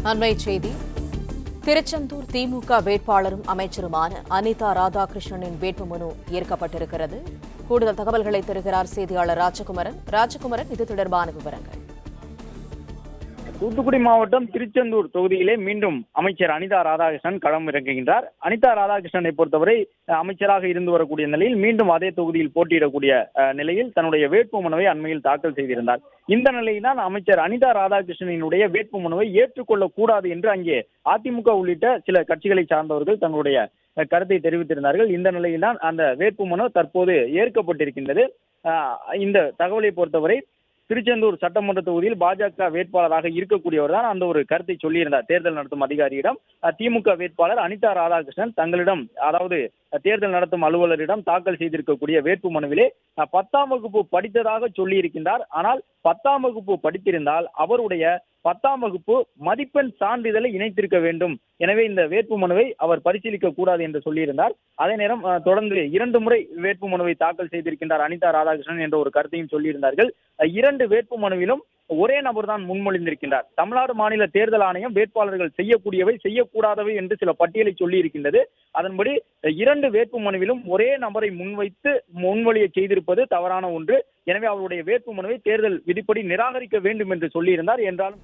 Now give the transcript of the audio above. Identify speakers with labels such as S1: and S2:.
S1: அண்மைச் செய்தி. திருச்செந்தூர் திமுக வேட்பாளரும் அமைச்சருமான அனிதா ராதாகிருஷ்ணனின் வேட்புமனு ஏற்கப்பட்டிருக்கிறது. கூடுதல் தகவல்களை தருகிறார் செய்தியாளர் ராஜகுமரன். இது தொடர்பான விவரங்கள்.
S2: தூத்துக்குடி மாவட்டம் திருச்செந்தூர் தொகுதியிலே மீண்டும் அமைச்சர் அனிதா ராதாகிருஷ்ணன் களம் இறங்குகின்றார். அனிதா ராதாகிருஷ்ணனை பொறுத்தவரை அமைச்சராக இருந்து வரக்கூடிய நிலையில் மீண்டும் அதே தொகுதியில் போட்டியிடக்கூடிய நிலையில் தன்னுடைய வேட்புமனுவை அண்மையில் தாக்கல் செய்திருந்தார். இந்த நிலையில்தான் அமைச்சர் அனிதா ராதாகிருஷ்ணனுடைய வேட்புமனுவை ஏற்றுக்கொள்ளக் கூடாது என்று அங்கே அதிமுக உள்ளிட்ட சில கட்சிகளை சார்ந்தவர்கள் தங்களுடைய கருத்தை தெரிவித்திருந்தார்கள். இந்த நிலையில்தான் அந்த வேட்புமனு தற்போது ஏற்கப்பட்டிருக்கின்றது. இந்த தகவலை பொறுத்தவரை திருச்செந்தூர் சட்டமன்ற தொகுதியில் பாஜக வேட்பாளராக இருக்கக்கூடியவர் தான் அந்த ஒரு கருத்தை சொல்லியிருந்தார் தேர்தல் நடத்தும் அதிகாரியிடம். திமுக வேட்பாளர் அனிதா ராதாகிருஷ்ணன் தங்களிடம், அதாவது தேர்தல் நடத்தும் அலுவலரிடம் தாக்கல் செய்திருக்கக்கூடிய வேட்புமனுவிலே 10ஆம் வகுப்பு படித்ததாக சொல்லி இருக்கின்றார். ஆனால் 10ஆம் வகுப்பு படித்திருந்தால் அவருடைய 10ஆம் வகுப்பு மதிப்பெண் சான்றிதழை இணைத்திருக்க வேண்டும். எனவே இந்த வேட்புமனுவை அவர் பரிசீலிக்க கூடாது என்று சொல்லியிருந்தார். அதே நேரம் தொடர்ந்து 2 முறை வேட்புமனுவை தாக்கல் செய்திருக்கின்றார் அனிதா ராதாகிருஷ்ணன் என்ற ஒரு கருத்தையும் சொல்லியிருந்தார்கள். 2 வேட்புமனுவிலும் ஒரே நபர் தான் முன்மொழிந்திருக்கின்றார். தமிழ்நாடு மாநில தேர்தல் ஆணையம் வேட்பாளர்கள் செய்யக்கூடியவை செய்யக்கூடாதவை என்று சில பட்டியலை சொல்லி இருக்கின்றது. அதன்படி 2 வேட்புமனுவிலும் ஒரே நபரை முன்வைத்து முன்மொழிய செய்திருப்பது தவறான ஒன்று. எனவே அவருடைய வேட்புமனுவை தேர்தல் விதிப்படி நிராகரிக்க வேண்டும் என்று சொல்லியிருந்தார். என்றாலும்